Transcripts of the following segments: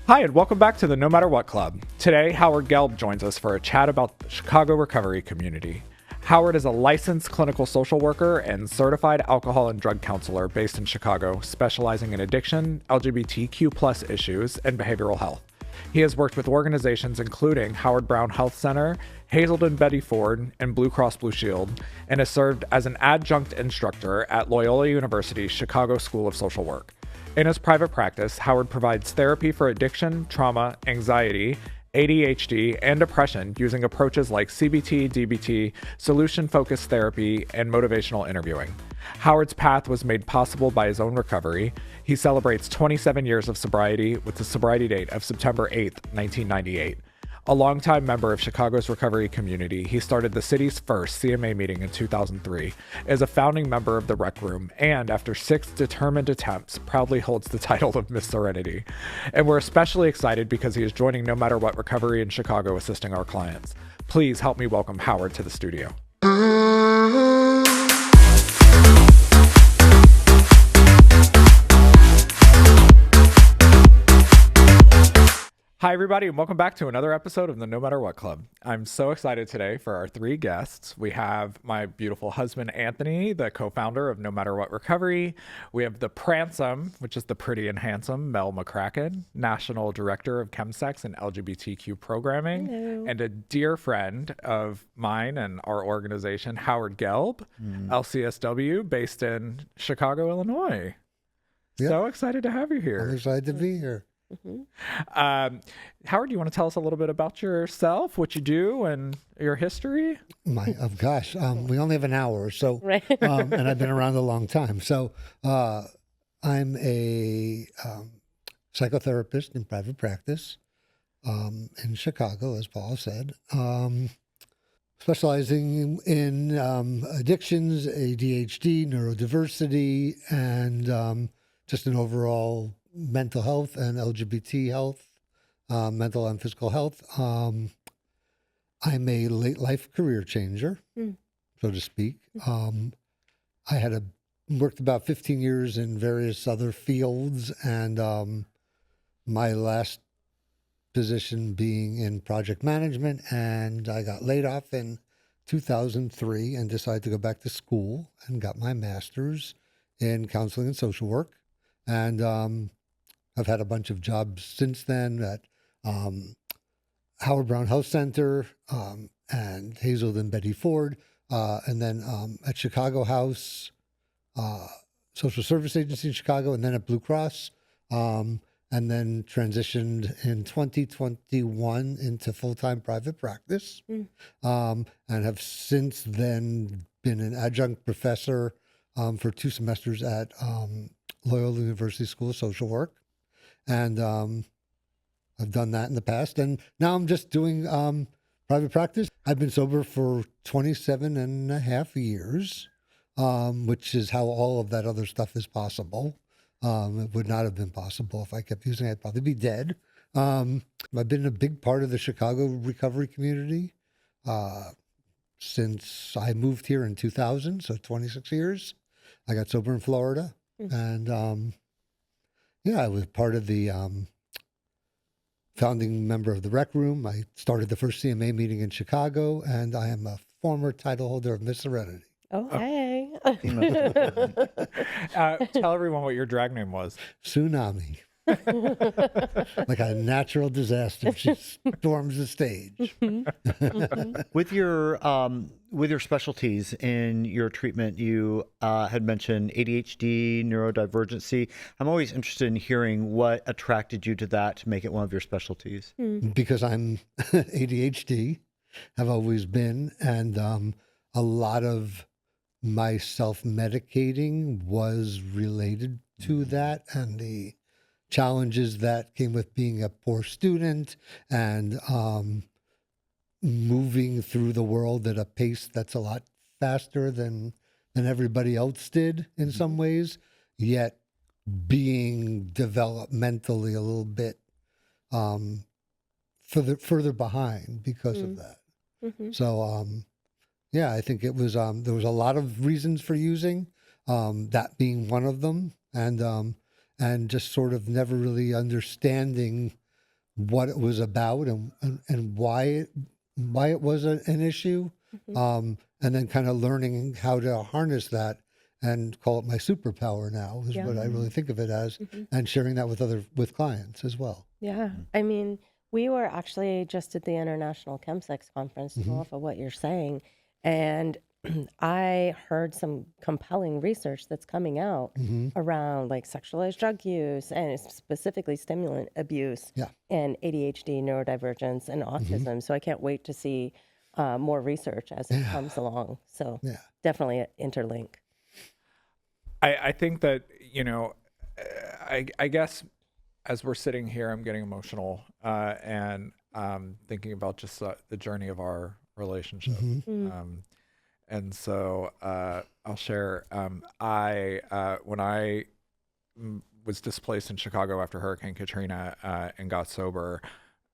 Hi, and welcome back to the No Matter What Club. Today, Howard Gelb joins us for a chat about the Chicago recovery community. Howard is a licensed clinical social worker and certified alcohol and drug counselor based in Chicago, specializing in addiction, LGBTQ+ issues, and behavioral health. He has worked with organizations including Howard Brown Health Center, Hazelden Betty Ford, and Blue Cross Blue Shield, and has served as an adjunct instructor at Loyola University's Chicago School of Social Work. In his private practice, Howard provides therapy for addiction, trauma, anxiety, ADHD, and depression using approaches like CBT, DBT, solution-focused therapy, and motivational interviewing. Howard's path was made possible by his own recovery. He celebrates 27 years of sobriety with the sobriety date of September 8th, 1998. A longtime member of Chicago's recovery community, he started the city's first CMA meeting in 2003, is a founding member of the Rec Room, and after 6 determined attempts, proudly holds the title of Miss Serenity. And we're especially excited because he is joining No Matter What Recovery in Chicago, assisting our clients. Please help me welcome Howard to the studio. Hi, everybody, and welcome back to another episode of the No Matter What Club. I'm so excited today for our 3 guests. We have my beautiful husband, Anthony, the co-founder of No Matter What Recovery. We have the Pransome, which is the pretty and handsome Mell McCracken, National Director of Chemsex and LGBTQ Programming. Hello. And a dear friend of mine and our organization, Howard Gelb, LCSW, based in Chicago, Illinois. Yep. So excited to have you here. I'm excited to be here. Mm-hmm. Howard, do you want to tell us a little bit about yourself, what you do, and your history? We only have an hour, so right. And I've been around a long time. So I'm a psychotherapist in private practice in Chicago, as Paul said, specializing in addictions, ADHD, neurodiversity, and just an overall mental health and LGBT health, mental and physical health. I'm a late life career changer, so to speak. I had worked about 15 years in various other fields, and my last position being in project management, and I got laid off in 2003 and decided to go back to school and got my master's in counseling and social work. And I've had a bunch of jobs since then at Howard Brown Health Center and Hazelden Betty Ford, and then at Chicago House, Social Service Agency in Chicago, and then at Blue Cross, and then transitioned in 2021 into full-time private practice, and have since then been an adjunct professor for 2 semesters at Loyola University School of Social Work. And I've done that in the past. And now I'm just doing private practice. I've been sober for 27 and a half years, which is how all of that other stuff is possible. It would not have been possible if I kept using it. I'd probably be dead. I've been a big part of the Chicago recovery community since I moved here in 2000, so 26 years. I got sober in Florida. And I was part of the founding member of the Rec Room. I started the first CMA meeting in Chicago, and I am a former title holder of Miss Serenity. Oh, hey. Tell everyone what your drag name was. Tsunami. Like a natural disaster. She storms the stage. With your specialties in your treatment, you had mentioned ADHD, neurodivergency. I'm always interested in hearing what attracted you to that to make it one of your specialties. Because I'm ADHD, have always been, and a lot of my self-medicating was related to that and the challenges that came with being a poor student and moving through the world at a pace that's a lot faster than everybody else did in some ways, yet being developmentally a little bit further behind because of that. So I think it was there was a lot of reasons for using, that being one of them, and just sort of never really understanding what it was about and why it was an issue, and then kind of learning how to harness that and call it my superpower now is what I really think of it as, and sharing that with clients as well. Yeah. I mean, we were actually just at the International Chemsex Conference to go off of what you're saying. And I heard some compelling research that's coming out around like sexualized drug use and specifically stimulant abuse and ADHD, neurodivergence, and autism. So I can't wait to see more research as it comes along. So definitely interlink. I think that, I guess as we're sitting here, I'm getting emotional and thinking about just the journey of our relationship. And so I'll share, when I was displaced in Chicago after Hurricane Katrina and got sober,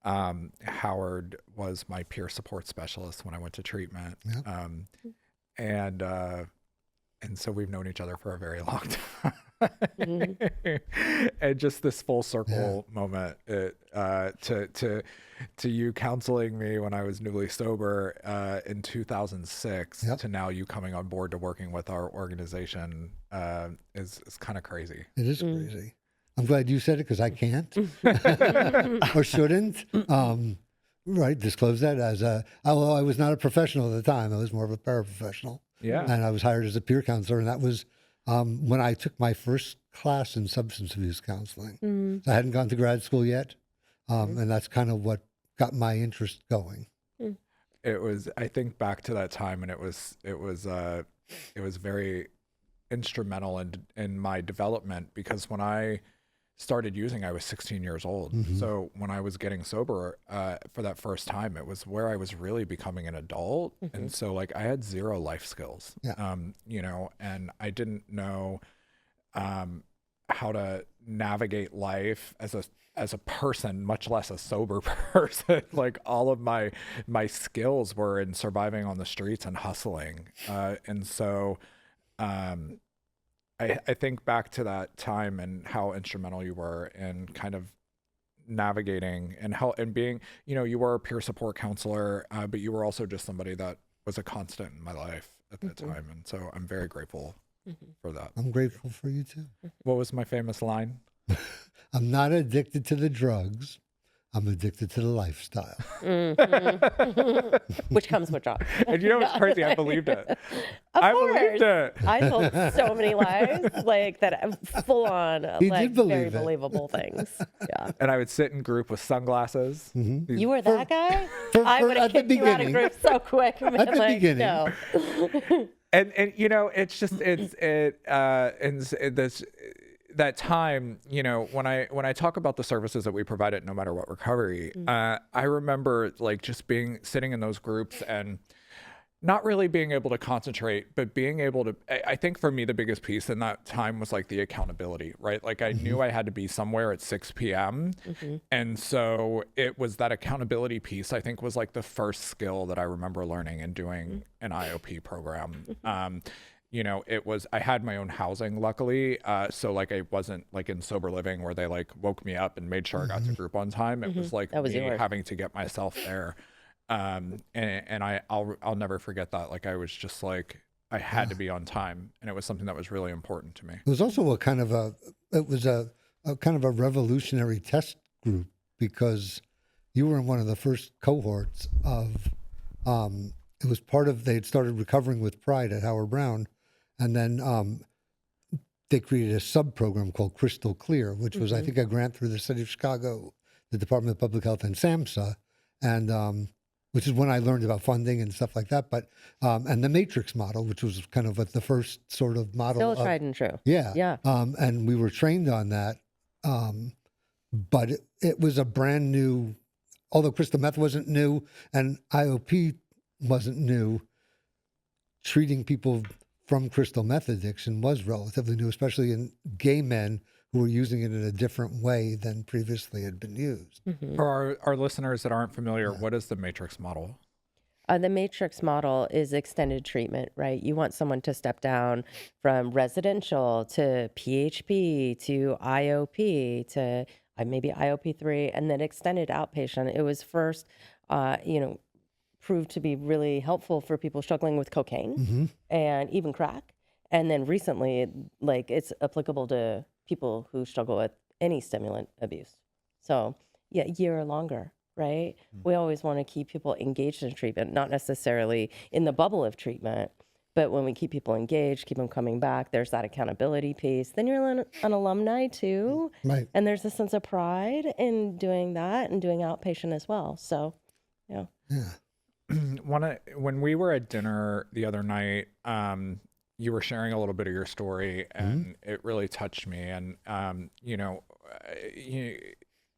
Howard was my peer support specialist when I went to treatment. And so we've known each other for a very long time. And just this full circle moment to you counseling me when I was newly sober in 2006 to now you coming on board to working with our organization is kind of crazy. It is crazy. I'm glad you said it because I can't or shouldn't. Right, disclose that although I was not a professional at the time, I was more of a paraprofessional. Yeah. And I was hired as a peer counselor, and that was when I took my first class in substance abuse counseling. So I hadn't gone to grad school yet, and that's kind of what got my interest going. It was, I think back to that time, and it was very instrumental in my development, because when I started using, I was 16 years old. So when I was getting sober for that first time, it was where I was really becoming an adult. And so like I had zero life skills, and I didn't know how to navigate life as a person, much less a sober person. Like all of my skills were in surviving on the streets and hustling. And so I think back to that time and how instrumental you were in kind of navigating and being, you were a peer support counselor, but you were also just somebody that was a constant in my life at that time. And so I'm very grateful for that. I'm grateful for you too. What was my famous line? I'm not addicted to the drugs. I'm addicted to the lifestyle. Which comes with drugs. And you know what's crazy? I believed it. I believed it. I told so many lies, like that full on, like very believable things. Yeah. And I would sit in group with sunglasses. You were that guy? I would have kicked you out of group so quick. Man. At the beginning. No. And it's just that time, when I talk about the services that we provide at No Matter What Recovery, I remember like just sitting in those groups and not really being able to concentrate, but being able to, I think for me, the biggest piece in that time was like the accountability, right? Like I knew I had to be somewhere at 6 p.m. And so it was that accountability piece, I think, was like the first skill that I remember learning and doing an IOP program. I had my own housing, luckily. So like I wasn't like in sober living where they like woke me up and made sure I got to group on time. It was like me having to get myself there. And I'll never forget that. Like I was just like, I had to be on time, and it was something that was really important to me. It was also a kind of a revolutionary test group, because you were in one of the first cohorts of, it was part of, they had started Recovering with Pride at Howard Brown. And then they created a sub-program called Crystal Clear, which was, I think, a grant through the city of Chicago, the Department of Public Health, and SAMHSA, and which is when I learned about funding and stuff like that. But and the Matrix model, which was kind of the first sort of model. Still tried and true. Yeah. Yeah. And we were trained on that. But it was a brand new, although crystal meth wasn't new and IOP wasn't new, treating people from crystal meth addiction was relatively new, especially in gay men who were using it in a different way than previously had been used. For our listeners that aren't familiar, what is the Matrix model? The Matrix model is extended treatment, right? You want someone to step down from residential to PHP to IOP to maybe IOP3, and then extended outpatient. It was first, proved to be really helpful for people struggling with cocaine and even crack. And then recently, it's applicable to people who struggle with any stimulant abuse. So, yeah, a year or longer, right? We always want to keep people engaged in treatment, not necessarily in the bubble of treatment, but when we keep people engaged, keep them coming back, there's that accountability piece. Then you're an alumni too. Right. And there's a sense of pride in doing that and doing outpatient as well. So, yeah. When we were at dinner the other night, you were sharing a little bit of your story, and it really touched me. And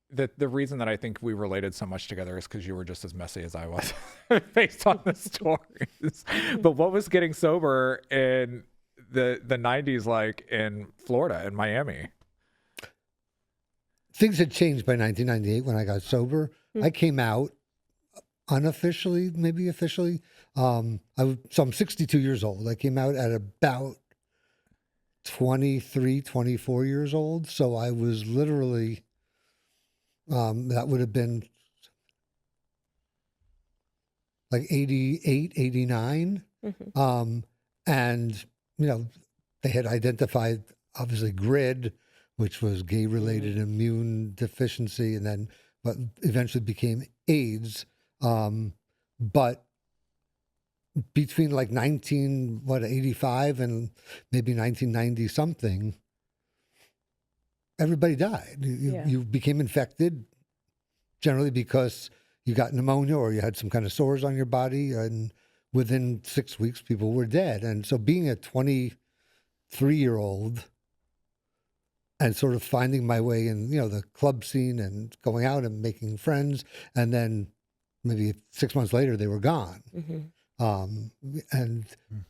the reason that I think we related so much together is because you were just as messy as I was, based on the stories. But what was getting sober in the 90s like in Florida, in Miami? Things had changed by 1998 when I got sober. I came out unofficially, maybe officially. So I'm 62 years old. I came out at about 23, 24 years old. So I was literally, that would have been like 88, 89. And, they had identified, obviously, GRID, which was gay-related immune deficiency, and then what eventually became AIDS. But between like 85 and maybe 1990 something, everybody died. You became infected, generally because you got pneumonia or you had some kind of sores on your body, and within 6 weeks, people were dead. And so being a 23-year-old and sort of finding my way in, the club scene and going out and making friends, and then maybe 6 months later, they were gone. And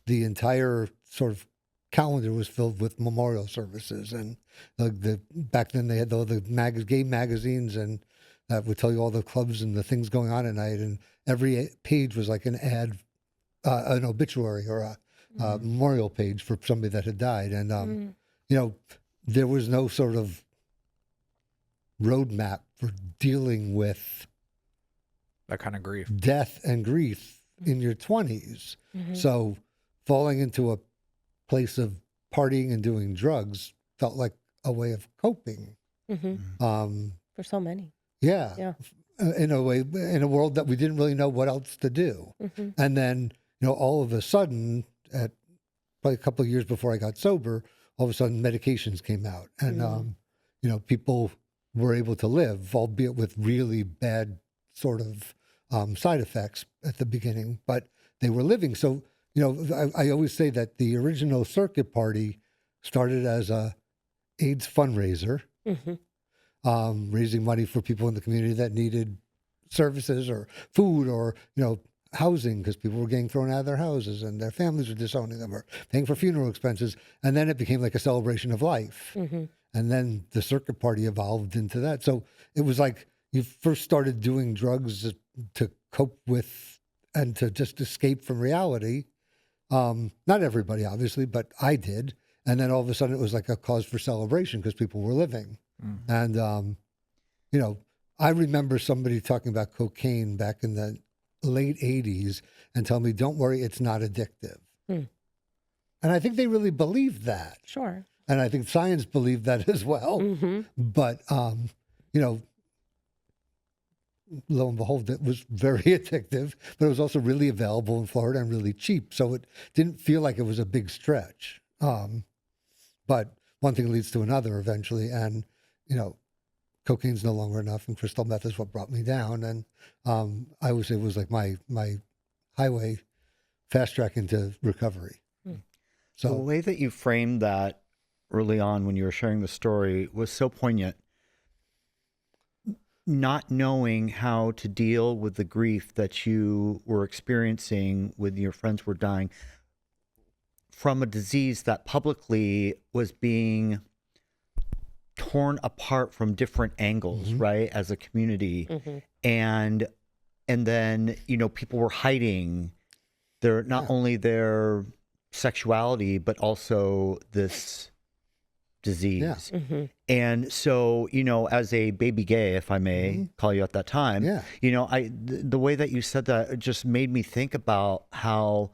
the entire sort of calendar was filled with memorial services. And back then they had all the gay magazines, and that would tell you all the clubs and the things going on at night. And every page was like an ad, an obituary or a memorial page for somebody that had died. And, there was no sort of roadmap for dealing with That kind of grief. death and grief in your 20s. So falling into a place of partying and doing drugs felt like a way of coping. For so many. Yeah. In a way, in a world that we didn't really know what else to do. And then, all of a sudden, at probably a couple of years before I got sober, all of a sudden medications came out, and, people were able to live, albeit with really bad sort of side effects at the beginning, but they were living. So, I always say that the original circuit party started as a AIDS fundraiser, raising money for people in the community that needed services or food or, housing, because people were getting thrown out of their houses and their families were disowning them or paying for funeral expenses. And then it became like a celebration of life. And then the circuit party evolved into that. So it was like you first started doing drugs to cope with and to just escape from reality. Not everybody, obviously, but I did. And then all of a sudden it was like a cause for celebration because people were living. And, I remember somebody talking about cocaine back in the late 80s and telling me, don't worry, it's not addictive. And I think they really believed that. Sure. And I think science believed that as well. But, lo and behold, it was very addictive, but it was also really available in Florida and really cheap. So it didn't feel like it was a big stretch. But one thing leads to another eventually. And, cocaine's no longer enough, and crystal meth is what brought me down. And I always say it was like my highway, fast track into recovery. So the way that you framed that early on when you were sharing the story was so poignant. Not knowing how to deal with the grief that you were experiencing when your friends were dying from a disease that publicly was being torn apart from different angles, right, as a community. And then, people were hiding not only their sexuality, but also this disease. Mm-hmm. And so, as a baby gay, if I may call you at that time, Yeah. the way that you said that, it just made me think about how,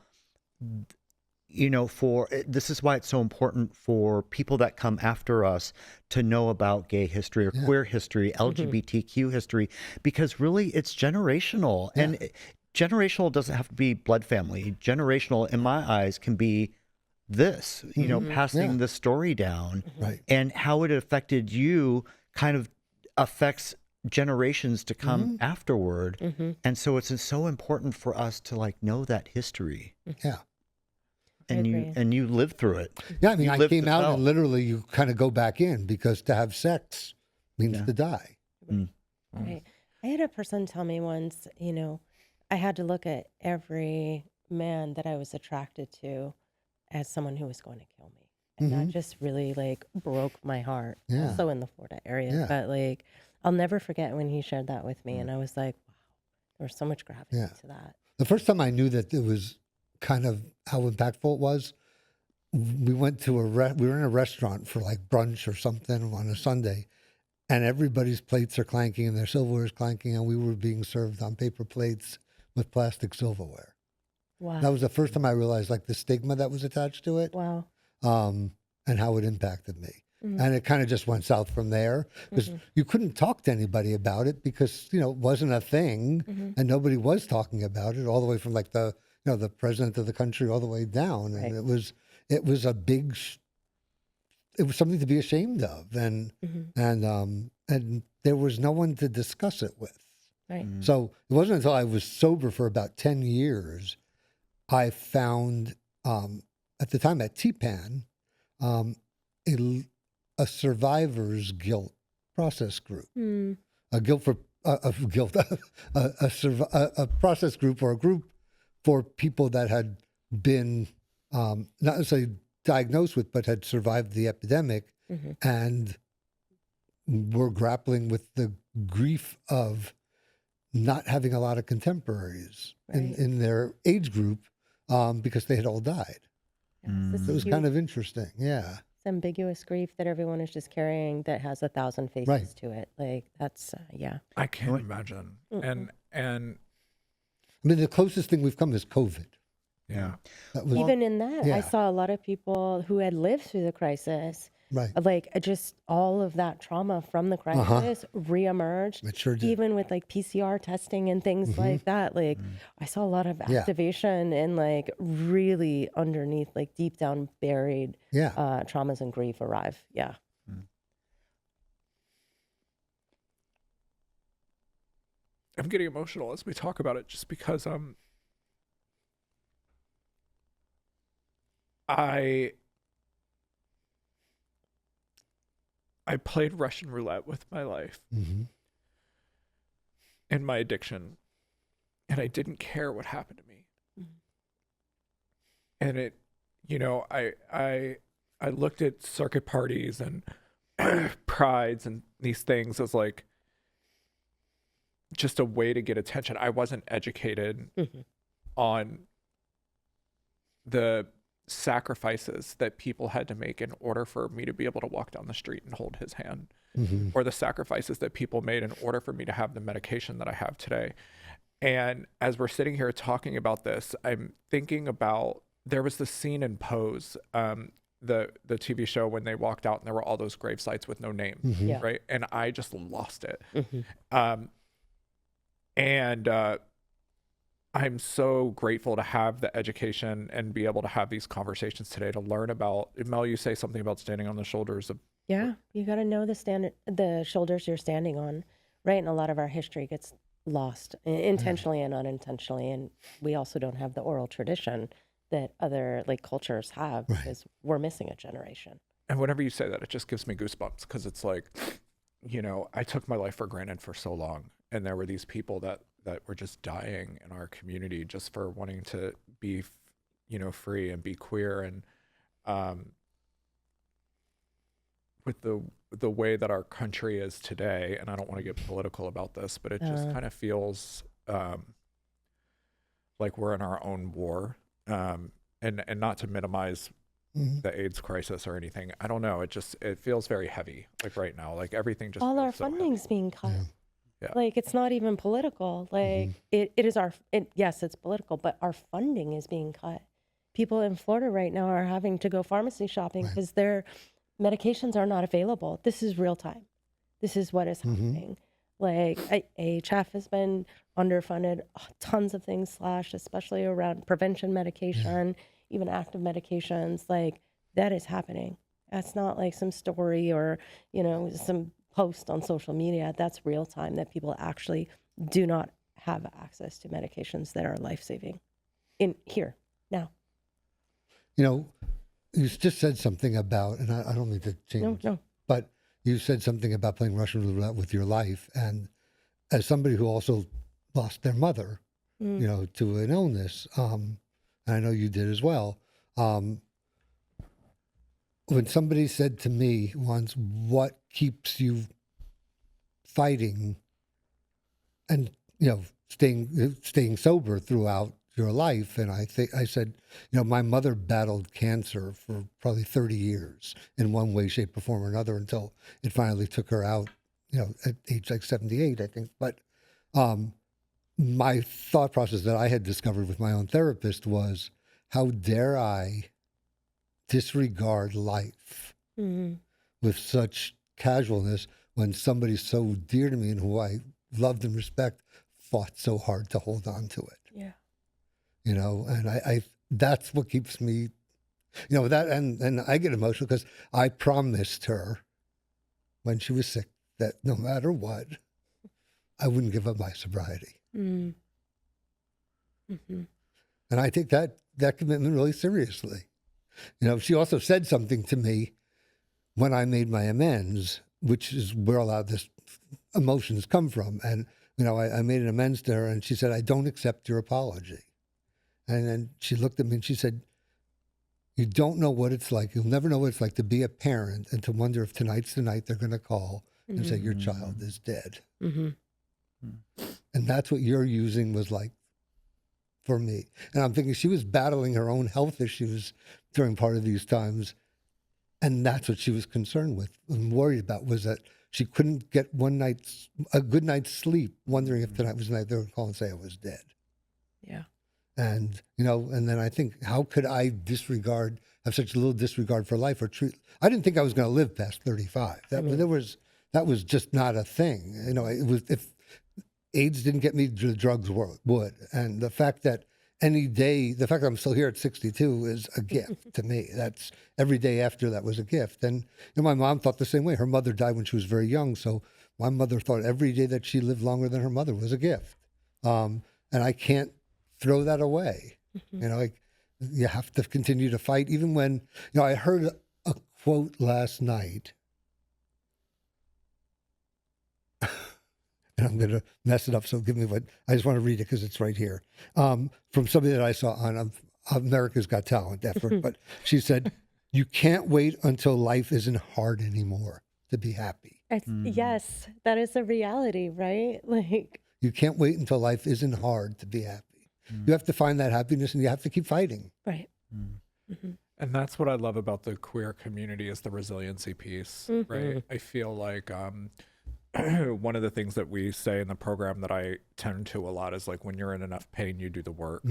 this is why it's so important for people that come after us to know about gay history or queer history, LGBTQ history, because really it's generational. Yeah. And generational doesn't have to be blood family. Generational, in my eyes, can be this, passing the story down, Right. and how it affected you kind of affects generations to come afterward. And so it's so important for us to know that history. Yeah. And you lived through it. Yeah, I mean, You I lived came to out tell. and literally you kind of go back in because to have sex means to die. Right. I had a person tell me once, I had to look at every man that I was attracted to as someone who was going to kill me. And that just really broke my heart. Yeah. Also in the Florida area. Yeah. But I'll never forget when he shared that with me. And I was like, wow, there was so much gravity to that. The first time I knew that it was kind of how impactful it was, we went to we were in a restaurant for brunch or something on a Sunday, and everybody's plates are clanking and their silverware is clanking, and we were being served on paper plates with plastic silverware. Wow. That was the first time I realized the stigma that was attached to it, Wow. and how it impacted me. And it kind of just went south from there because you couldn't talk to anybody about it because it wasn't a thing, and nobody was talking about it all the way from the president of the country all the way down, and it was a big. It was something to be ashamed of, and there was no one to discuss it with. Right. So it wasn't until I was sober for about 10 years, I found at the time at TPAN a survivor's guilt process group, a guilt for a process group or a group for people that had been not necessarily diagnosed with, but had survived the epidemic and were grappling with the grief of not having a lot of contemporaries in their age group because they had all died. Yes, So it was kind of interesting. Yeah. It's ambiguous grief that everyone is just carrying that has 1,000 faces to it. That's, I can't imagine. And I mean, the closest thing we've come is COVID. yeah. That was, Even in that, yeah. I saw a lot of people who had lived through the crisis, right. just all of that trauma from the crisis reemerged. It sure did. Even with PCR testing and things like that. I saw a lot of activation and really underneath, deep down buried traumas and grief arrive. Yeah. I'm getting emotional as we talk about it just because I played Russian roulette with my life and my addiction, and I didn't care what happened to me. And it, I looked at circuit parties and prides and these things as just a way to get attention. I wasn't educated on the sacrifices that people had to make in order for me to be able to walk down the street and hold his hand, or the sacrifices that people made in order for me to have the medication that I have today. And as we're sitting here talking about this, I'm thinking about, there was this scene in Pose, the TV show, when they walked out and there were all those grave sites with no name, right? And I just lost it. I'm so grateful to have the education and be able to have these conversations today to learn about. Mel, you say something about standing on the shoulders of. Yeah, you got to know the shoulders you're standing on, right? And a lot of our history gets lost intentionally and unintentionally, and we also don't have the oral tradition that other cultures have because we're missing a generation. And whenever you say that, it just gives me goosebumps because it's I took my life for granted for so long, and there were these people that were just dying in our community just for wanting to be, free and be queer. And with the way that our country is today, and I don't want to get political about this, but it just kind of feels like we're in our own war. And not to minimize the AIDS crisis or anything. I don't know. It feels very heavy. Like right now, like everything just All feels our so funding's heavy. being cut. Yeah. Like it's not even political. Like it is yes, it's political, but our funding is being cut. People in Florida right now are having to go pharmacy shopping because their medications are not available. This is real time. This is what is happening. Like AHF has been underfunded, tons of things slashed, especially around prevention medication, even active medications. Like that is happening. That's not like some story or, some post on social media. That's real time, that people actually do not have access to medications that are life-saving in here now. You just said something about, and I don't mean to change, but you said something about playing Russian roulette with your life. And as somebody who also lost their mother, to an illness, and I know you did as well. When somebody said to me once, what keeps you fighting and, staying sober throughout your life? And I said, my mother battled cancer for probably 30 years in one way, shape, or form or another until it finally took her out, at age like 78, I think. But my thought process that I had discovered with my own therapist was, how dare I disregard life with such casualness when somebody so dear to me and who I loved and respect fought so hard to hold on to it. Yeah. And I that's what keeps me, that, and I get emotional because I promised her when she was sick that no matter what, I wouldn't give up my sobriety. And I take that commitment really seriously. She also said something to me when I made my amends, which is where a lot of this emotions come from. And, I made an amends to her and she said, I don't accept your apology. And then she looked at me and she said, you don't know what it's like. You'll never know what it's like to be a parent and to wonder if tonight's the night they're going to call and say your child is dead. And that's what your using was like for me. And I'm thinking she was battling her own health issues during part of these times. And that's what she was concerned with and worried about, was that she couldn't get a good night's sleep, wondering if tonight was the night they would call and say I was dead. Yeah. And, and then I think, how could I have such a little disregard for life I didn't think I was going to live past 35. That was just not a thing. It was, if AIDS didn't get me, the drugs would. And the fact that the fact that I'm still here at 62 is a gift to me. That's every day after that was a gift. And my mom thought the same way. Her mother died when she was very young. So my mother thought every day that she lived longer than her mother was a gift. And I can't throw that away. You have to continue to fight. Even when, I heard a quote last night, and I'm going to mess it up, so I just want to read it because it's right here, from somebody that I saw on America's Got Talent effort. But she said, you can't wait until life isn't hard anymore to be happy. Yes, that is a reality, right? Like, you can't wait until life isn't hard to be happy. You have to find that happiness and you have to keep fighting. Right. And that's what I love about the queer community, is the resiliency piece, right? I feel like one of the things that we say in the program that I tend to a lot is like, when you're in enough pain, you do the work.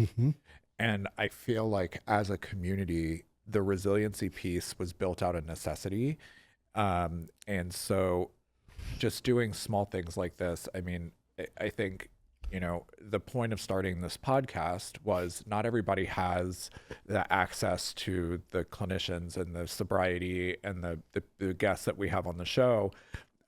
And I feel like as a community, the resiliency piece was built out of necessity. And so just doing small things like this, I mean, I think, the point of starting this podcast was not everybody has the access to the clinicians and the sobriety and the guests that we have on the show,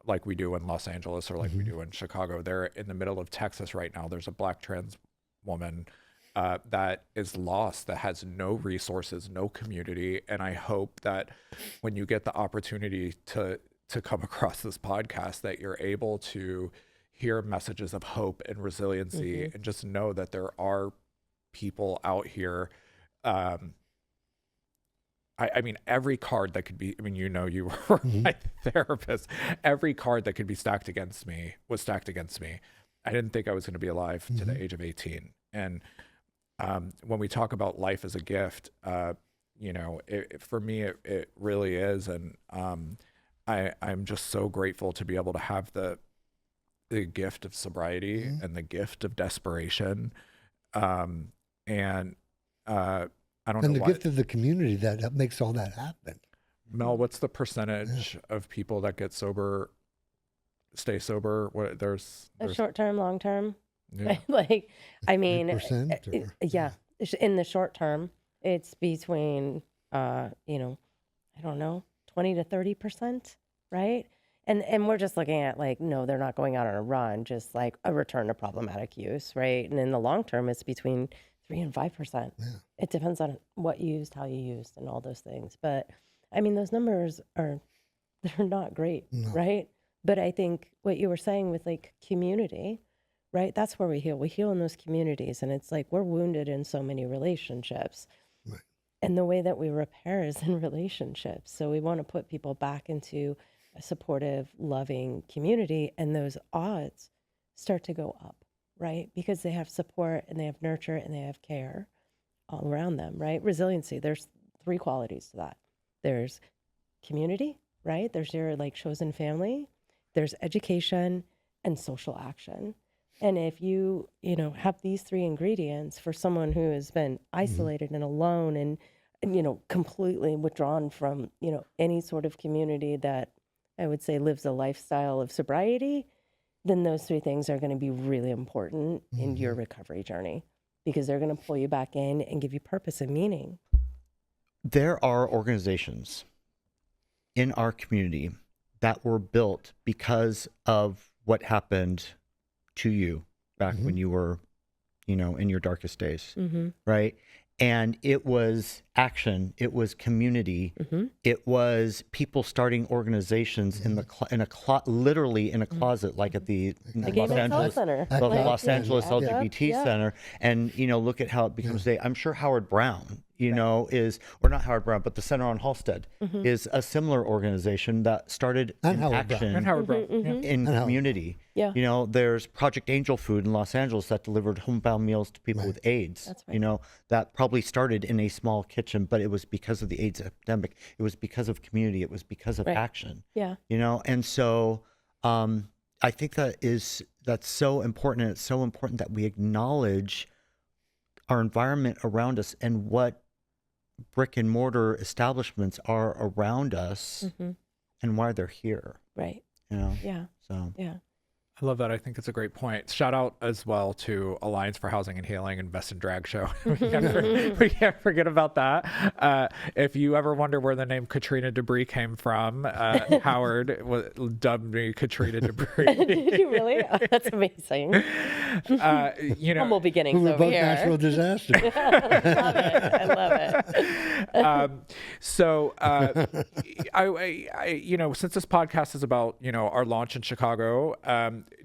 like we do in Los Angeles or like we do in Chicago. They're in the middle of Texas right now. There's a Black trans woman that is lost, that has no resources, no community. And I hope that when you get the opportunity to come across this podcast, that you're able to hear messages of hope and resiliency and just know that there are people out here. I mean, every card that could be, you were my therapist. Every card that could be stacked against me was stacked against me. I didn't think I was going to be alive to the age of 18. And when we talk about life as a gift, for me, it really is. And I'm just so grateful to be able to have the gift of sobriety and the gift of desperation. And I don't know And the why. gift of the community that makes all that happen. Mel, what's the percentage of people that get sober, stay sober? What there's Short term, long term. yeah. Like, I mean, 3% or- yeah. In the short term, it's between, I don't know, 20 to 30%, right? And we're just looking at like, no, they're not going out on a run, just like a return to problematic use, right? And in the long term, it's between 3 and 5%. Yeah. It depends on what you used, how you used, and all those things. But I mean, those numbers they're not great, right? But I think what you were saying with like community, right? That's where we heal. We heal in those communities. And it's like we're wounded in so many relationships. Right. And the way that we repair is in relationships. So we want to put people back into a supportive, loving community. And those odds start to go up, right? Because they have support and they have nurture and they have care all around them, right? Resiliency, there's 3 qualities to that. There's community, right? There's your like chosen family. There's education and social action. And if you have these 3 ingredients for someone who has been isolated and alone and completely withdrawn from, any sort of community that I would say lives a lifestyle of sobriety, then those 3 things are going to be really important in your recovery journey because they're going to pull you back in and give you purpose and meaning. There are organizations in our community that were built because of what happened to you back when you were, in your darkest days, right? And it was action, it was community, it was people starting organizations in literally in a closet, like at the Los Angeles Center. the Los Yeah. Angeles Yeah. LGBT Yeah. Center, and look at how it becomes today. I'm sure Howard Brown, or not Howard Brown, but the Center on Halstead is a similar organization that started And in Howard Brown. action And Howard Brown. in community. Yeah. There's Project Angel Food in Los Angeles that delivered homebound meals to people with AIDS. That's right. That probably started in a small kitchen, but it was because of the AIDS epidemic. It was because of community. It was because of action. Yeah. And so I think that's so important. And it's so important that we acknowledge our environment around us and what brick and mortar establishments are around us and why they're here. Right. Yeah. So Yeah. I love that. I think it's a great point. Shout out as well to Alliance for Housing and Healing and Best in Drag Show. we can't forget about that. If you ever wonder where the name Katrina Debris came from, Howard dubbed me Katrina Debris. Did you really? Oh, that's amazing. Humble beginnings Who were over both here. natural disasters. I love it. Since this podcast is about, our launch in Chicago,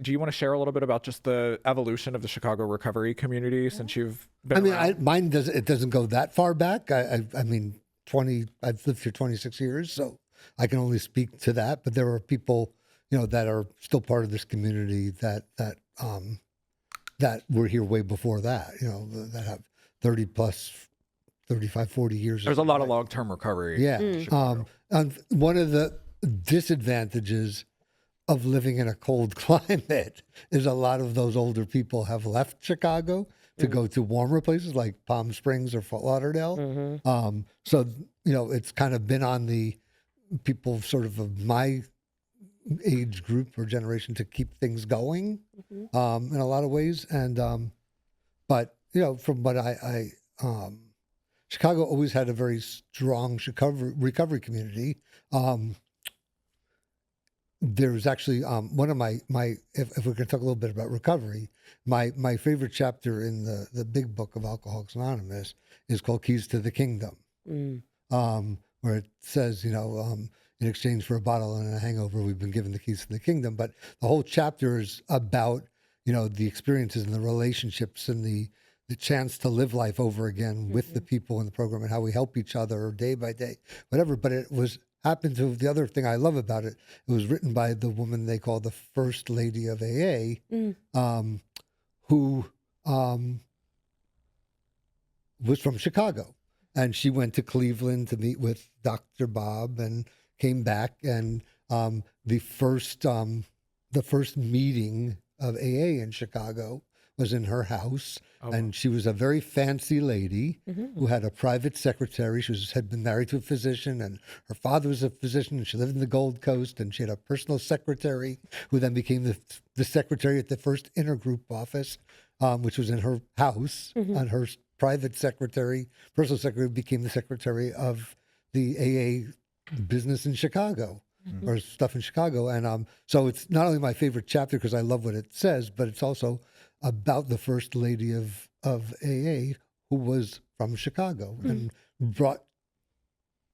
do you want to share a little bit about just the evolution of the Chicago recovery community since you've been around? Mine doesn't go that far back. I've lived here 26 years, so I can only speak to that. But there are people, that are still part of this community that were here way before that, that have 30 plus, 35, 40 years. There's a lot of long-term recovery. Yeah. in Chicago. And one of the disadvantages of living in a cold climate is a lot of those older people have left Chicago to go to warmer places like Palm Springs or Fort Lauderdale. So, it's kind of been on the people sort of my age group or generation to keep things going in a lot of ways. And, but, from what Chicago always had a very strong recovery community. There's actually one of my if we can talk a little bit about recovery, my favorite chapter in the big book of Alcoholics Anonymous is called Keys to the Kingdom, where it says, in exchange for a bottle and a hangover, we've been given the keys to the kingdom. But the whole chapter is about, the experiences and the relationships and the chance to live life over again with the people in the program and how we help each other day by day, whatever. But it happened to the other thing I love about it. It was written by the woman they call the First Lady of AA, who was from Chicago. and she went to Cleveland to meet with Dr. Bob and came back. And the first meeting of AA in Chicago was in her house. Oh, And she was a very fancy lady who had a private secretary. Had been married to a physician, and her father was a physician, and she lived in the Gold Coast, and she had a personal secretary who then became the secretary at the first intergroup office, which was in her house. And her private secretary, personal secretary, became the secretary of the AA business in Chicago. Or stuff in Chicago. And so it's not only my favorite chapter because I love what it says, but it's also about the first lady of AA who was from Chicago and brought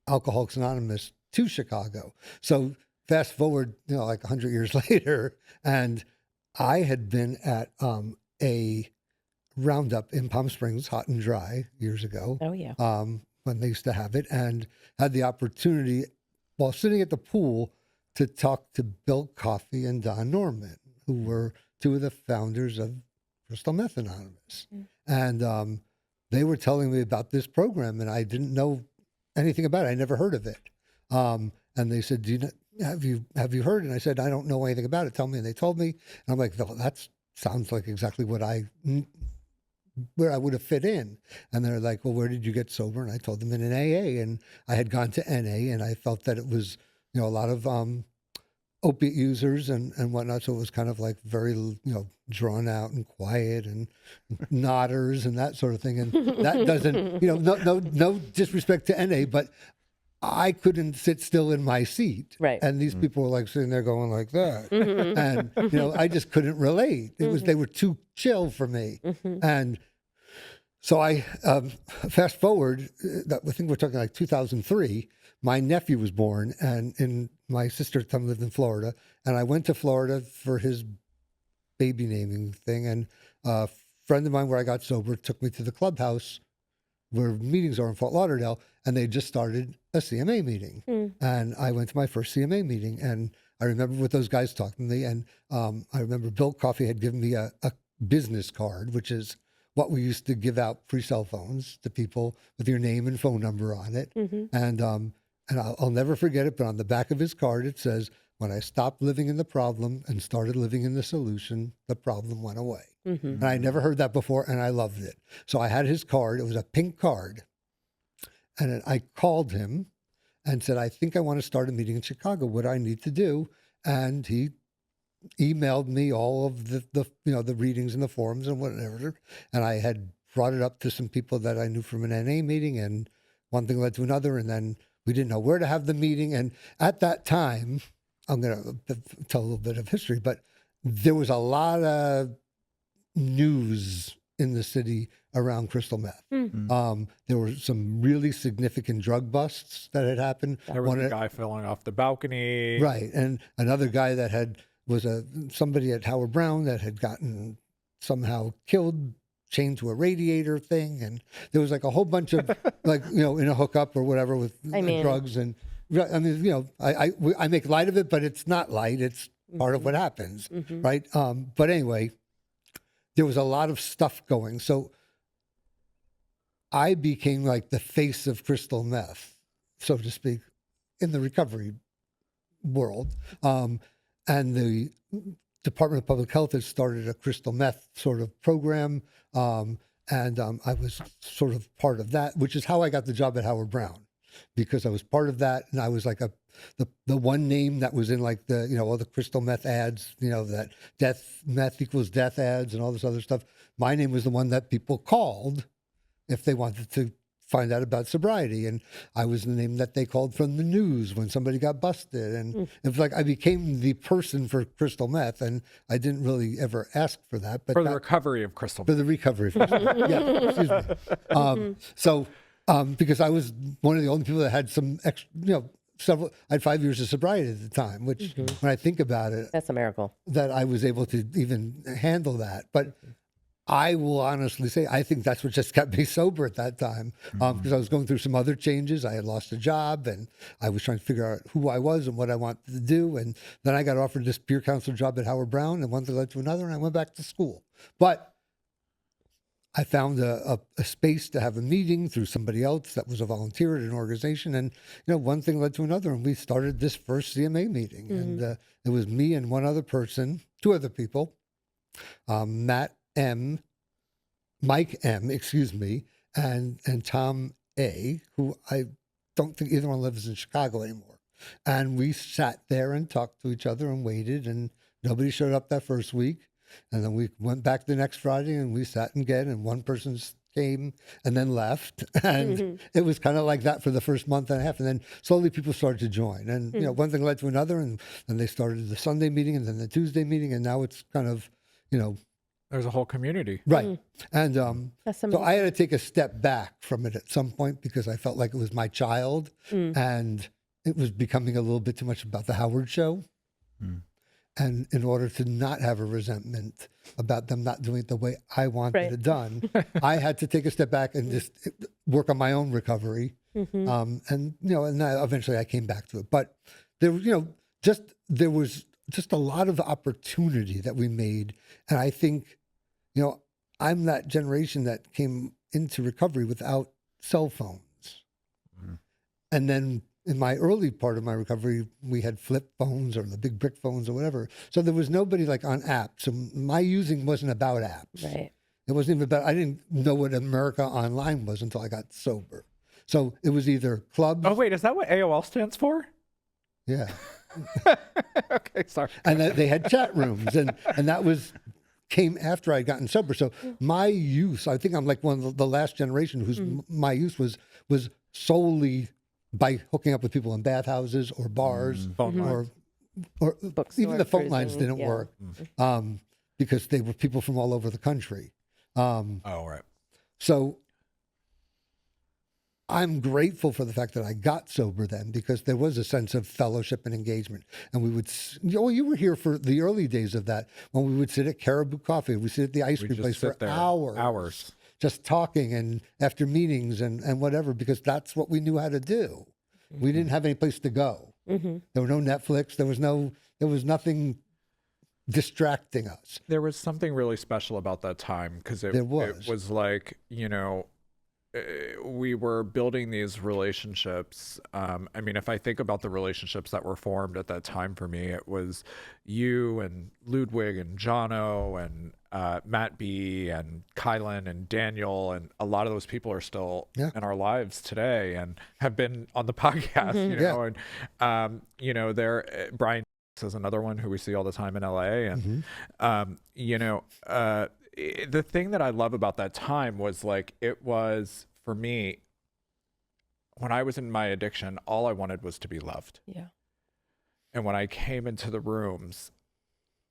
Alcoholics Anonymous to Chicago. So fast forward, like 100 years later, and I had been at a roundup in Palm Springs, Hot and Dry, years ago. Oh, yeah. When they used to have it, and had the opportunity while sitting at the pool to talk to Bill Coffey and Don Norman, who were two of the founders of Crystal Meth Anonymous. And they were telling me about this program, and I didn't know anything about it. I never heard of it. And they said, have you heard? And I said, I don't know anything about it. Tell me. And they told me. And I'm like, well, that sounds like exactly where I would have fit in. And they're like, well, where did you get sober? And I told them in an AA, and I had gone to NA, and I felt that it was, a lot of opiate users and whatnot. So it was kind of like very, drawn out and quiet and nodders and that sort of thing. And that doesn't, no disrespect to NA, but I couldn't sit still in my seat. Right. And these people were like sitting there going like that. And, I just couldn't relate. They were too chill for me. And so I, fast forward, I think we're talking like 2003, my nephew was born, and my sister at the time lived in Florida. And I went to Florida for his baby naming thing. And a friend of mine where I got sober took me to the clubhouse where meetings are in Fort Lauderdale, and they just started a CMA meeting. And I went to my first CMA meeting, and I remember what those guys talking to me. And I remember Bill Coffey had given me a business card, which is what we used to give out pre-cell phones to people with your name and phone number on it. And I'll never forget it, but on the back of his card, it says, when I stopped living in the problem and started living in the solution, the problem went away. And I never heard that before, and I loved it. So I had his card. It was a pink card. And I called him and said, I think I want to start a meeting in Chicago. What do I need to do? And he emailed me all of the readings and the forums and whatever. And I had brought it up to some people that I knew from an NA meeting, and one thing led to another. And then we didn't know where to have the meeting. And at that time, I'm going to tell a little bit of history, but there was a lot of news in the city around crystal meth. There were some really significant drug busts that had happened. There was a guy falling off the balcony. Right. And another guy that was somebody at Howard Brown that had gotten somehow killed, chained to a radiator thing. And there was like a whole bunch of in a hookup or whatever with drugs. And I mean, I make light of it, but it's not light. It's part of what happens. Right. But anyway, there was a lot of stuff going. So I became like the face of crystal meth, so to speak, in the recovery world. And the Department of Public Health has started a crystal meth sort of program. And I was sort of part of that, which is how I got the job at Howard Brown, because I was part of that. And I was like the one name that was in like all the crystal meth ads, that meth equals death ads and all this other stuff. My name was the one that people called if they wanted to find out about sobriety. And I was the name that they called from the news when somebody got busted. And it was like I became the person for crystal meth, and I didn't really ever ask for that. But For the recovery of crystal for the recovery of crystal meth. Yeah, excuse me. So because I was one of the only people that had some extra, I had 5 years of sobriety at the time, which when I think about it, That's a miracle. that I was able to even handle that. But I will honestly say, I think that's what just kept me sober at that time, because I was going through some other changes. I had lost a job, and I was trying to figure out who I was and what I wanted to do. And then I got offered this peer counselor job at Howard Brown, and one thing led to another, and I went back to school. But I found a space to have a meeting through somebody else that was a volunteer at an organization. And, one thing led to another. And we started this first CMA meeting. And it was me and one other person, two other people, Mike M, excuse me, and Tom A, who I don't think either one lives in Chicago anymore. And we sat there and talked to each other and waited, and nobody showed up that first week. And then we went back the next Friday and we sat again, and one person came and then left. And it was kind of like that for the first month and a half. And then slowly people started to join. And, one thing led to another. And then they started the Sunday meeting and then the Tuesday meeting. And now it's kind of, There's a whole community. right. And That's so amazing. I had to take a step back from it at some point because I felt like it was my child. And it was becoming a little bit too much about the Howard show. And in order to not have a resentment about them not doing it the way I wanted it done, I had to take a step back and just work on my own recovery. And then eventually I came back to it. But there was just a lot of opportunity that we made. And I think, I'm that generation that came into recovery without cell phones. And then in my early part of my recovery, we had flip phones or the big brick phones or whatever. So there was nobody like on apps. So my using wasn't about apps. Right. It wasn't even about, I didn't know what America Online was until I got sober. So it was either clubs. Oh, wait, is that what AOL stands for? Yeah. Okay, sorry. And they had chat rooms and that came after I'd gotten sober. So my use, I think I'm like one of the last generation whose my use was solely by hooking up with people in bathhouses or bars or even the phone lines didn't work because they were people from all over the country. Right. So I'm grateful for the fact that I got sober then because there was a sense of fellowship and engagement. And we would, you were here for the early days of that when we would sit at Caribou Coffee. We sit at the ice cream place for hours. Just talking and after meetings and whatever, because that's what we knew how to do. We didn't have any place to go. There were no Netflix. There was nothing distracting us. There was something really special about that time because it was like, we were building these relationships. I mean, if I think about the relationships that were formed at that time for me, it was you and Ludwig and Jono and Matt B and Kylan and Daniel, and a lot of those people are still in our lives today and have been on the podcast, and there Brian is another one who we see all the time in LA, and the thing that I love about that time was like, it was for me, when I was in my addiction, all I wanted was to be loved. Yeah. And when I came into the rooms,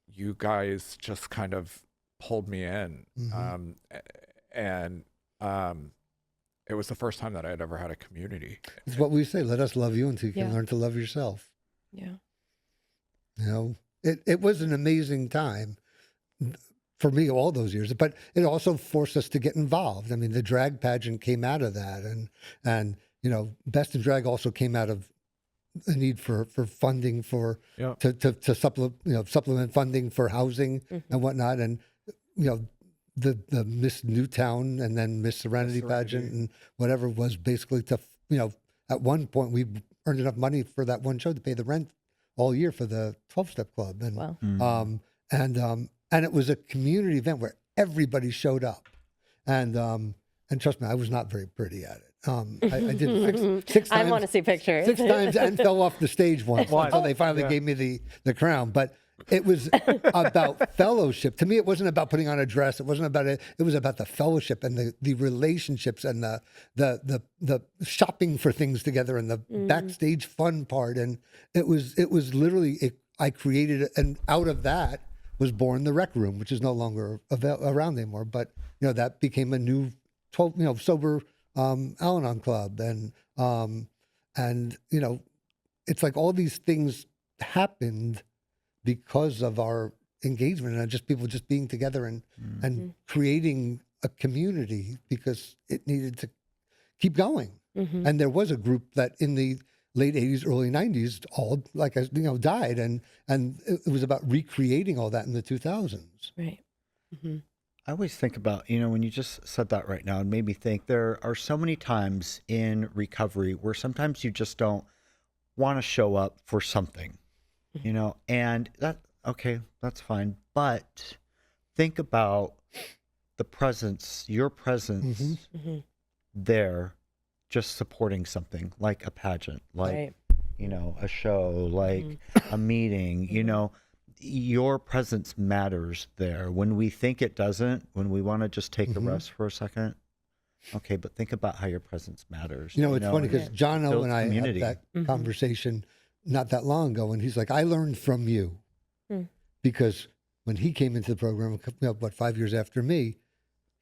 you guys just kind of pulled me in. It was the first time that I had ever had a community. It's what we say, let us love you until you can learn to love yourself. Yeah. It was an amazing time for me all those years, but it also forced us to get involved. I mean, the drag pageant came out of that, and Best in Drag also came out of a need for funding to supplement funding for housing and whatnot, and the Miss Newtown and then Miss Serenity pageant and whatever was basically to at one point we earned enough money for that one show to pay the rent all year for the 12-step club, and and it was a community event where everybody showed up, and trust me, I was not very pretty at it. I did six times. I want to see pictures. 6 times and fell off the stage once until they finally gave me the crown. But it was about fellowship. To me, it wasn't about putting on a dress. It wasn't about it. It was about the fellowship and the relationships and the shopping for things together and the backstage fun part. And it was literally I created it, and out of that was born the Rec Room, which is no longer around anymore. But that became a new sober Al-Anon club, and it's like all these things happened because of our engagement and just people just being together and creating a community because it needed to keep going. And there was a group that in the late 80s, early 90s, all died, and it was about recreating all that in the 2000s. Right. I always think about, when you just said that right now, it made me think there are so many times in recovery where sometimes you just don't want to show up for something, and okay, that's fine. But think about your presence there, just supporting something like a pageant, like, Right. a show, like a meeting, your presence matters there. When we think it doesn't, when we want to just take a rest for a second, okay, but think about how your presence matters. It's funny because and John O builds and I community. had that conversation not that long ago, and he's like, I learned from you. Because when he came into the program, 5 years after me,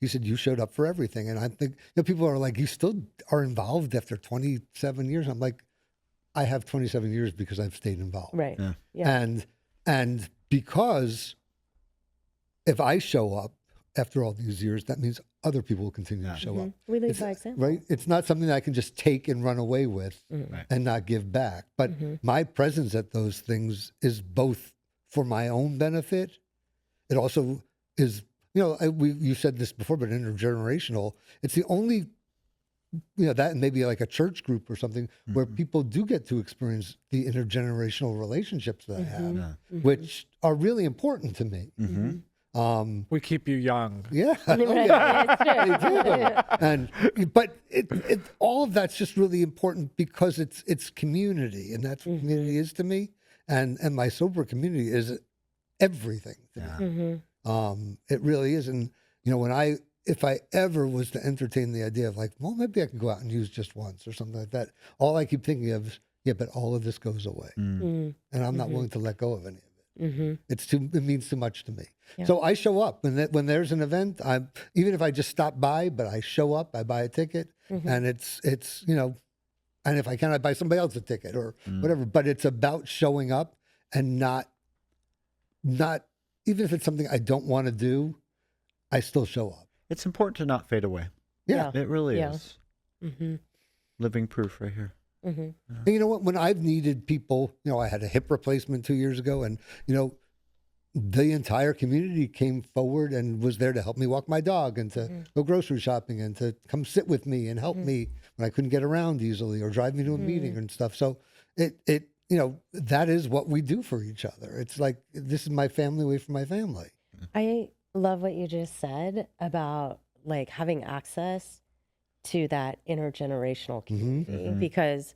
he said, you showed up for everything. And I think, people are like, you still are involved after 27 years. I'm like, I have 27 years because I've stayed involved. Right. Yeah. Yeah. And because if I show up after all these years, that means other people will continue to show up. We lead It's, by example. right? It's not something that I can just take and run away with Right. and not give back. But my presence at those things is both for my own benefit. It also is, you said this before, but intergenerational. It's the only, that and maybe like a church group or something where people do get to experience the intergenerational relationships that I have, which are really important to me. We keep you young. Yeah. It's true. But it all of that's just really important because it's community, and that's what community is to me. And my sober community is everything to me. It really is. And if I ever was to entertain the idea of like, well, maybe I can go out and use just once or something like that, all I keep thinking of is, yeah, but all of this goes away, and I'm not willing to let go of any of it. It means too much to me. Yeah. So I show up when there's an event. Even if I just stop by, but I show up. I buy a ticket, and it's and if I can, I buy somebody else a ticket or whatever. But it's about showing up and not even if it's something I don't want to do, I still show up. It's important to not fade away. Yeah. It really Yeah. is. Living proof right here. And you know what? When I've needed people, I had a hip replacement 2 years ago, and the entire community came forward and was there to help me walk my dog and to go grocery shopping and to come sit with me and help me when I couldn't get around easily or drive me to a meeting and stuff. So that is what we do for each other. It's like, this is my family away from my family. I love what you just said about like having access to that intergenerational community, because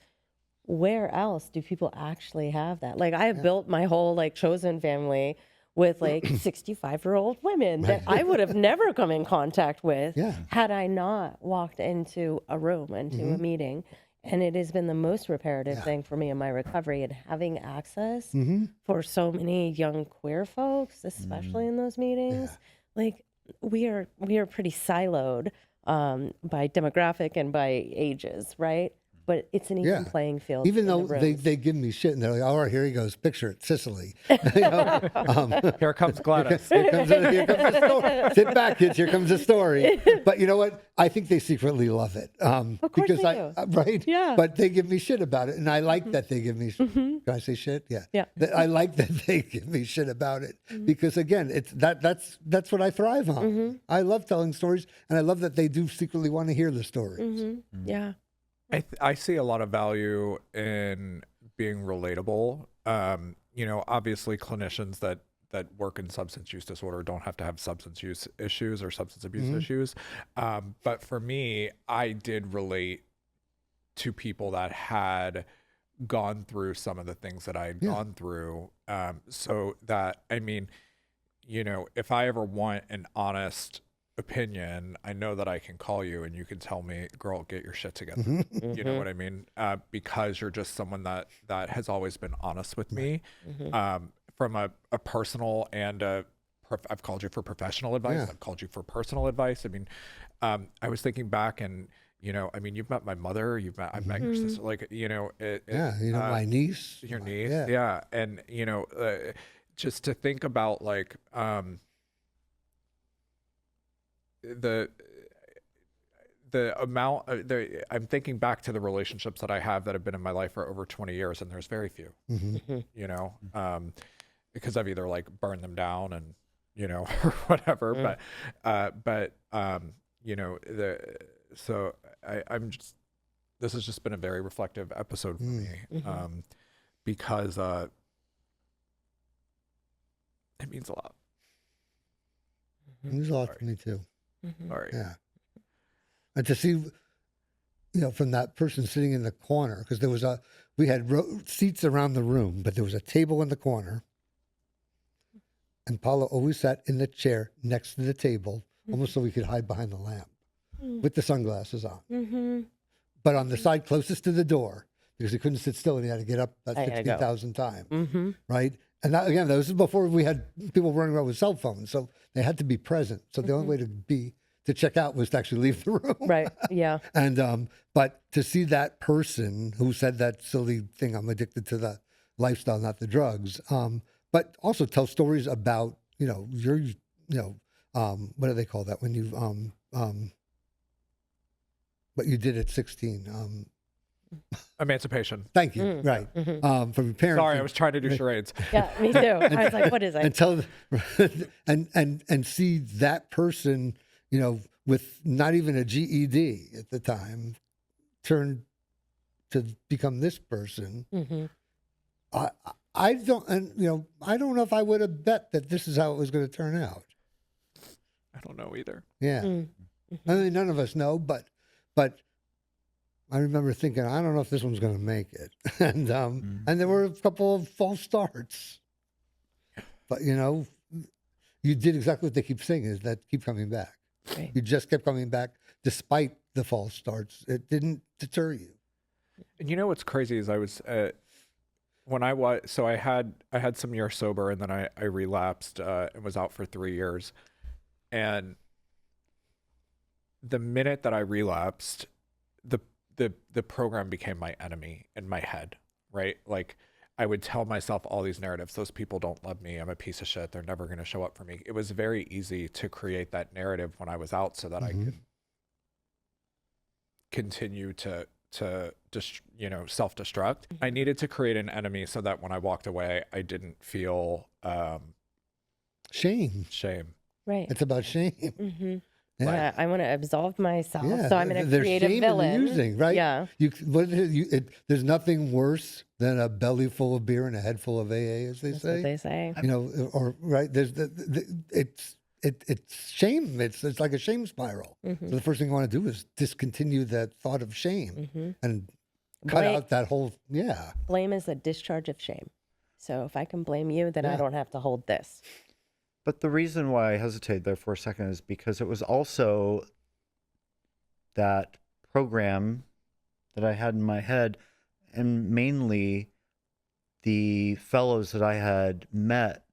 where else do people actually have that? Like I have built my whole like chosen family with like 65-year-old women that I would have never come in contact with had I not walked into a room, into a meeting. And it has been the most reparative thing for me in my recovery, and having access for so many young queer folks, especially in those meetings. Like we are pretty siloed by demographic and by ages, right? But it's an even playing field. Even in though the they give me shit and they're like, all right, here he goes, picture it, Sicily. Here comes Gladys. Here comes the story. Sit back, kids. Here comes the story. But you know what? I think they secretly love it. Of course because they do. right? Yeah. But they give me shit about it. And I like that they give me Can I say shit? Yeah. Yeah. I like that they give me shit about it. Because again, that's what I thrive on. I love telling stories, and I love that they do secretly want to hear the stories. Yeah. I see a lot of value in being relatable. Obviously clinicians that work in substance use disorder don't have to have substance use issues or substance abuse issues. But for me, I did relate to people that had gone through some of the things that I had gone through. So that, if I ever want an honest opinion, I know that I can call you and you can tell me, girl, get your shit together. You know what I mean? Because you're just someone that has always been honest with me, from a personal and I've called you for professional advice. I've called you for personal advice. I was thinking back and, you've met my mother, I've met your sister, like, my niece. Your niece. Yeah. And, just to think about like, the amount I'm thinking back to the relationships that I have that have been in my life for over 20 years, and there's very few, because I've either like burned them down and you know, or whatever. But you know, I'm just, this has just been a very reflective episode for me, because it means a lot. It means a lot to me too. Sorry. Yeah. And to see, from that person sitting in the corner, because we had seats around the room, but there was a table in the corner. And Paulo always sat in the chair next to the table, almost so we could hide behind the lamp with the sunglasses on. But on the side closest to the door, because he couldn't sit still and he had to get up about 16,000 times. Right? And that, again, this is before we had people running around with cell phones. So they had to be present. So the only way to check out was to actually leave the room. Right. Yeah. And but to see that person who said that silly thing, I'm addicted to the lifestyle, not the drugs, but also tell stories about, your, what do they call that when you, what you did at 16? Emancipation. Thank you. Right. From your parents. Sorry, I was trying to do charades. Yeah, me too. I was like, what is it? And tell, and see that person, with not even a GED at the time, turn to become this person. I don't know if I would have bet that this is how it was going to turn out. I don't know either. Yeah. I mean, none of us know, but I remember thinking, I don't know if this one's going to make it. And there were a couple of false starts. But, you did exactly what they keep saying, is that keep coming back. Right. You just kept coming back despite the false starts. It didn't deter you. And you know what's crazy is I was when I was, so I had some years sober, and then I relapsed and was out for 3 years. And the minute that I relapsed, the program became my enemy in my head, right? Like, I would tell myself all these narratives. Those people don't love me. I'm a piece of shit. They're never going to show up for me. It was very easy to create that narrative when I was out so that I could continue to self-destruct. I needed to create an enemy so that when I walked away, I didn't feel Shame. Right. It's about shame. Yeah, I want to absolve myself, so I'm going to create a villain. Using, right? Yeah. There's nothing worse than a belly full of beer and a head full of AA, as they That's say. what they say. Or right. There's it's shame. It's like a shame spiral. So the first thing you want to do is discontinue that thought of shame and cut out that whole. Yeah. Blame is a discharge of shame. So if I can blame you, then I don't have to hold this. But the reason why I hesitated there for a second is because it was also that program that I had in my head, and mainly the fellows that I had met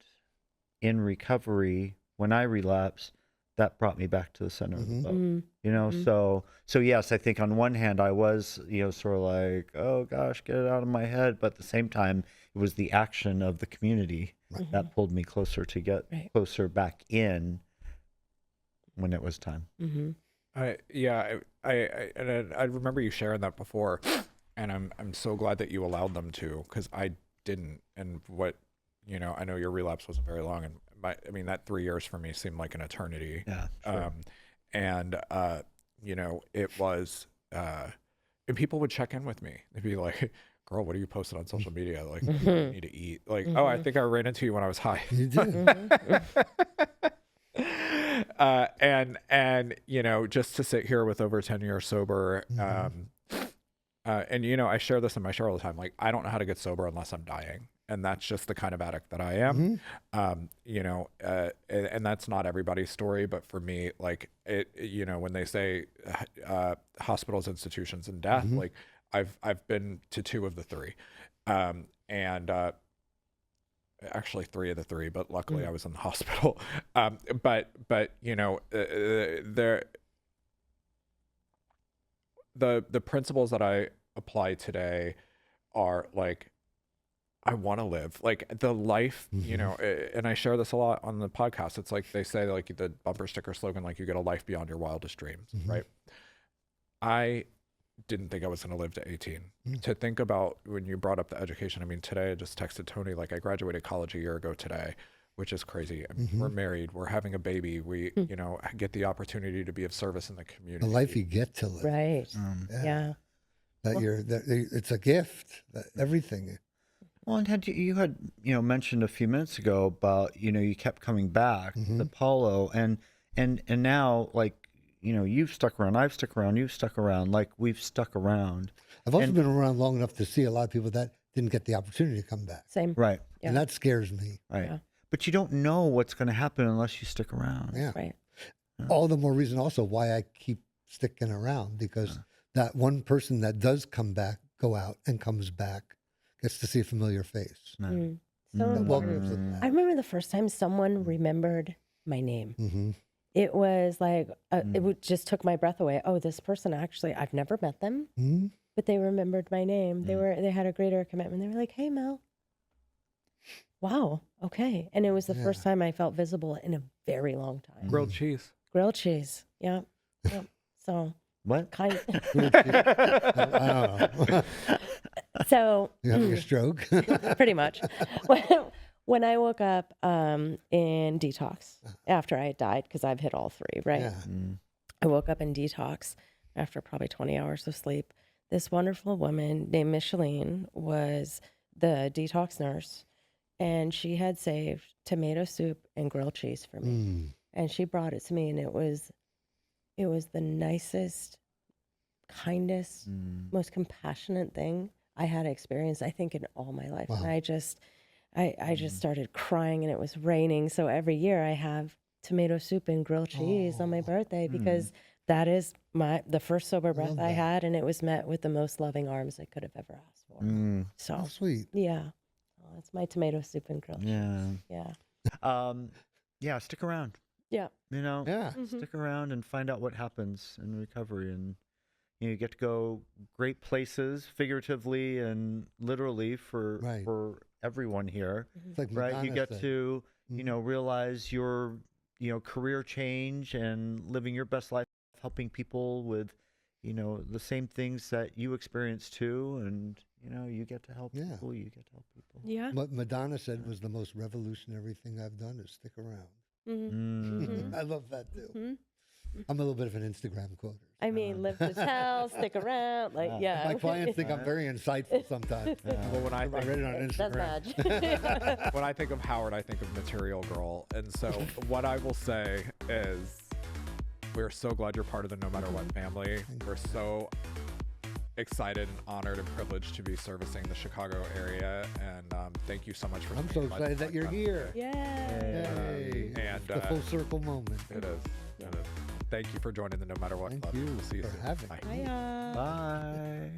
in recovery when I relapsed, that brought me back to the center of the boat. So yes, I think on one hand I was, sort of like, oh gosh, get it out of my head. But at the same time, it was the action of the community that pulled me closer to get closer back in when it was time. I remember you sharing that before, and I'm so glad that you allowed them to, because I didn't. And what, I know your relapse wasn't very long, and that 3 years for me seemed like an eternity. Yeah. Sure. It was, and people would check in with me. They'd be like, girl, what are you posting on social media? Like, you need to eat. Like, oh, I think I ran into you when I was high. You did. And just to sit here with over 10 years sober, and I share this in my show all the time. Like, I don't know how to get sober unless I'm dying. And that's just the kind of addict that I am. And that's not everybody's story, but for me, like, when they say hospitals, institutions, and death, like, I've been to 2 of the 3, and actually 3 of the 3, but luckily I was in the hospital. But the principles that I apply today are like, I want to live like the life, and I share this a lot on the podcast. It's like they say, like, the bumper sticker slogan, like, you get a life beyond your wildest dreams, right? I didn't think I was going to live to 18. To think about when you brought up the education, today I just texted Tony, like, I graduated college a year ago today which is crazy. I mean, we're married, we're having a baby, we, you know, get the opportunity to be of service in the community. The life you get to live. Right. Yeah. It's a gift. Everything. Well, and you had mentioned a few minutes ago about you kept coming back to Paulo, and now, like, you've stuck around, I've stuck around, you've stuck around, like we've stuck around. I've also been around long enough to see a lot of people that didn't get the opportunity to come back. Same. Right. Yeah. And that scares me. Right. Yeah. But you don't know what's going to happen unless you stick around. Yeah. Right. All the more reason also why I keep sticking around, because that one person that does come back, go out and comes back, gets to see a familiar face. So That important. welcomes them I back. remember the first time someone remembered my name. Mm-hmm. It was like, just took my breath away. Oh, this person actually, I've never met them, Mm-hmm. but they remembered my name. They had a greater commitment. They were like, "Hey, Mel." Wow. Okay. And it was the first time I felt visible in a very long time. Grilled cheese. Grilled cheese. Yeah. Yep. So What? kind. I don't know. So You having a stroke? pretty much. When I woke up in detox after I had died, because I've hit all three, right? Yeah. I woke up in detox after probably 20 hours of sleep. This wonderful woman named Micheline was the detox nurse, and she had saved tomato soup and grilled cheese for me. And she brought it to me, and it was the nicest, kindest, most compassionate thing I had experienced, I think, in all my life. Wow. And I just started crying, and it was raining. So every year I have tomato soup and grilled cheese on my birthday, because that is the first sober breath I had, and it was met with the most loving arms I could have ever asked for. So How sweet. yeah, it's my tomato soup and grilled cheese. Yeah. Yeah, stick around. Yeah. Yeah. Stick around and find out what happens in recovery, and you get to go great places, figuratively and literally, for everyone here. It's like Right, you Madonna get said. to realize your career change and living your best life, helping people with the same things that you experience too, and you get to help people. You get to help people. Yeah. What Madonna said was the most revolutionary thing I've done is stick around. I love that too. I'm a little bit of an Instagram quoter. I mean, live to tell, stick around, like yeah. My clients think I'm very insightful sometimes. Well, when I I read it on That's Instagram. magic. when I think of Howard, I think of Material Girl. And so what I will say is we're so glad you're part of the No Matter What family. We're so excited and honored and privileged to be servicing the Chicago area. And thank you so much for I'm so spending my excited that you're time. here. Yay. Yay. And, It's the full circle moment. It is. It is. Thank you for joining the No Matter What Thank Club. you We'll see you for soon. having Bye. Hiya. Bye.